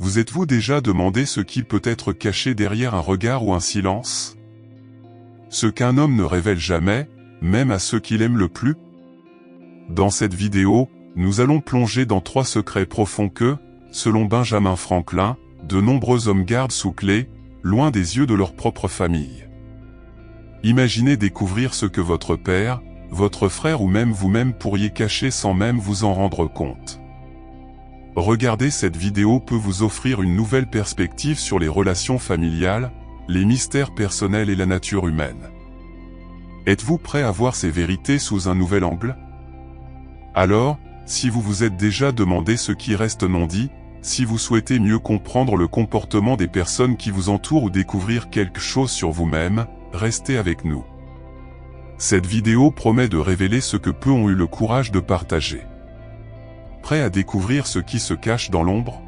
Vous êtes-vous déjà demandé ce qui peut être caché derrière un regard ou un silence? Ce qu'un homme ne révèle jamais, même à ceux qu'il aime le plus? Dans cette vidéo, nous allons plonger dans 3 secrets profonds que, selon Benjamin Franklin, de nombreux hommes gardent sous clé, loin des yeux de leur propre famille. Imaginez découvrir ce que votre père, votre frère ou même vous-même pourriez cacher sans même vous en rendre compte. Regarder cette vidéo peut vous offrir une nouvelle perspective sur les relations familiales, les mystères personnels et la nature humaine. Êtes-vous prêt à voir ces vérités sous un nouvel angle? Alors, si vous vous êtes déjà demandé ce qui reste non dit, si vous souhaitez mieux comprendre le comportement des personnes qui vous entourent ou découvrir quelque chose sur vous-même, restez avec nous. Cette vidéo promet de révéler ce que peu ont eu le courage de partager. Prêt à découvrir ce qui se cache dans l'ombre?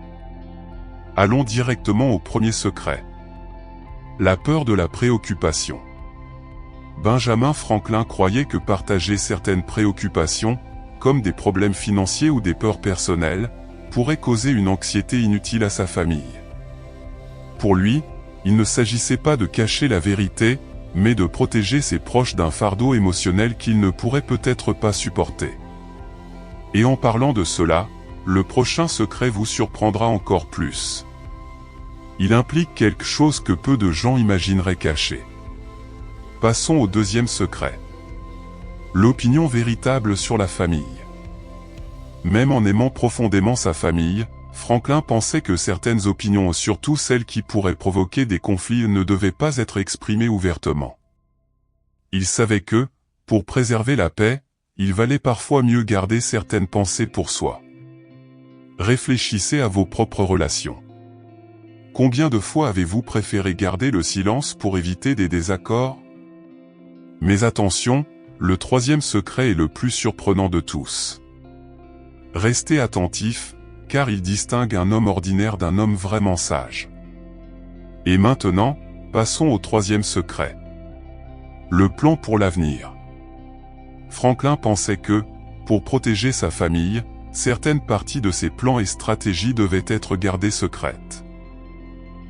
Allons directement au premier secret. La peur de la préoccupation. Benjamin Franklin croyait que partager certaines préoccupations, comme des problèmes financiers ou des peurs personnelles, pourrait causer une anxiété inutile à sa famille. Pour lui, il ne s'agissait pas de cacher la vérité, mais de protéger ses proches d'un fardeau émotionnel qu'ils ne pourraient peut-être pas supporter. Et en parlant de cela, le prochain secret vous surprendra encore plus. Il implique quelque chose que peu de gens imagineraient caché. Passons au deuxième secret. L'opinion véritable sur la famille. Même en aimant profondément sa famille, Franklin pensait que certaines opinions, surtout celles qui pourraient provoquer des conflits, ne devaient pas être exprimées ouvertement. Il savait que, pour préserver la paix, il valait parfois mieux garder certaines pensées pour soi. Réfléchissez à vos propres relations. Combien de fois avez-vous préféré garder le silence pour éviter des désaccords? Mais attention, le troisième secret est le plus surprenant de tous. Restez attentifs, car il distingue un homme ordinaire d'un homme vraiment sage. Et maintenant, passons au troisième secret. Le plan pour l'avenir. Franklin pensait que, pour protéger sa famille, certaines parties de ses plans et stratégies devaient être gardées secrètes.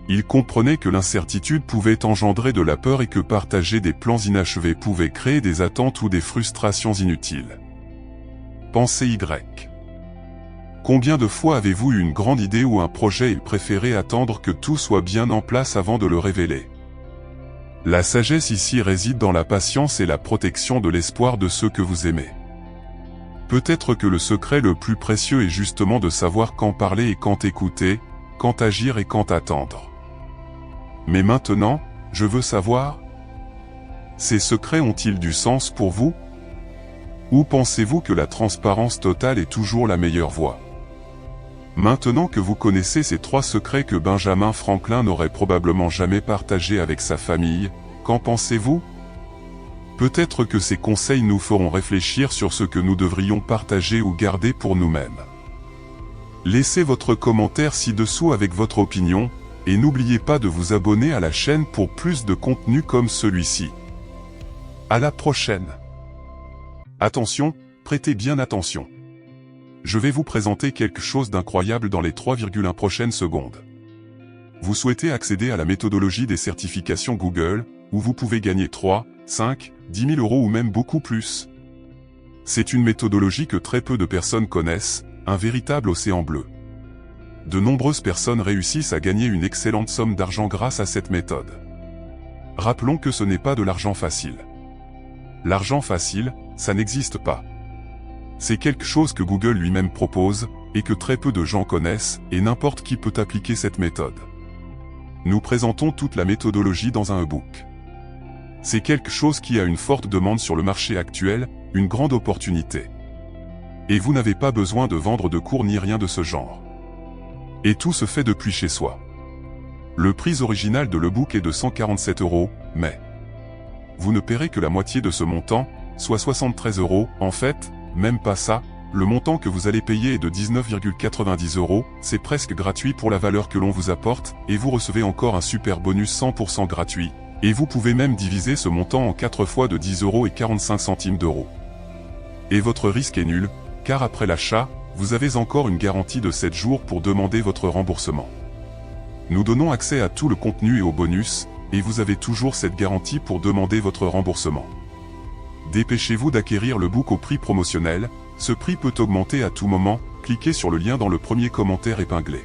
Il comprenait que l'incertitude pouvait engendrer de la peur et que partager des plans inachevés pouvait créer des attentes ou des frustrations inutiles. Pensez Y. Combien de fois avez-vous eu une grande idée ou un projet et préféré attendre que tout soit bien en place avant de le révéler? La sagesse ici réside dans la patience et la protection de l'espoir de ceux que vous aimez. Peut-être que le secret le plus précieux est justement de savoir quand parler et quand écouter, quand agir et quand attendre. Mais maintenant, je veux savoir, ces secrets ont-ils du sens pour vous? Ou pensez-vous que la transparence totale est toujours la meilleure voie? Maintenant que vous connaissez ces 3 secrets que Benjamin Franklin n'aurait probablement jamais partagés avec sa famille, qu'en pensez-vous? Peut-être que ces conseils nous feront réfléchir sur ce que nous devrions partager ou garder pour nous-mêmes. Laissez votre commentaire ci-dessous avec votre opinion, et n'oubliez pas de vous abonner à la chaîne pour plus de contenu comme celui-ci. À la prochaine. Attention, prêtez bien attention. Je vais vous présenter quelque chose d'incroyable dans les 3,1 prochaines secondes. Vous souhaitez accéder à la méthodologie des certifications Google, où vous pouvez gagner 3, 5, 10 000 euros ou même beaucoup plus. C'est une méthodologie que très peu de personnes connaissent, un véritable océan bleu. De nombreuses personnes réussissent à gagner une excellente somme d'argent grâce à cette méthode. Rappelons que ce n'est pas de l'argent facile. L'argent facile, ça n'existe pas. C'est quelque chose que Google lui-même propose, et que très peu de gens connaissent, et n'importe qui peut appliquer cette méthode. Nous présentons toute la méthodologie dans un e-book. C'est quelque chose qui a une forte demande sur le marché actuel, une grande opportunité. Et vous n'avez pas besoin de vendre de cours ni rien de ce genre. Et tout se fait depuis chez soi. Le prix original de l'e-book est de 147 €, mais vous ne paierez que la moitié de ce montant, soit 73 €, en fait, même pas ça, le montant que vous allez payer est de 19,90 €, c'est presque gratuit pour la valeur que l'on vous apporte, et vous recevez encore un super bonus 100% gratuit, et vous pouvez même diviser ce montant en 4 fois de 10,45 €. Et votre risque est nul, car après l'achat, vous avez encore une garantie de 7 jours pour demander votre remboursement. Nous donnons accès à tout le contenu et aux bonus, et vous avez toujours cette garantie pour demander votre remboursement. Dépêchez-vous d'acquérir le book au prix promotionnel, ce prix peut augmenter à tout moment, cliquez sur le lien dans le premier commentaire épinglé.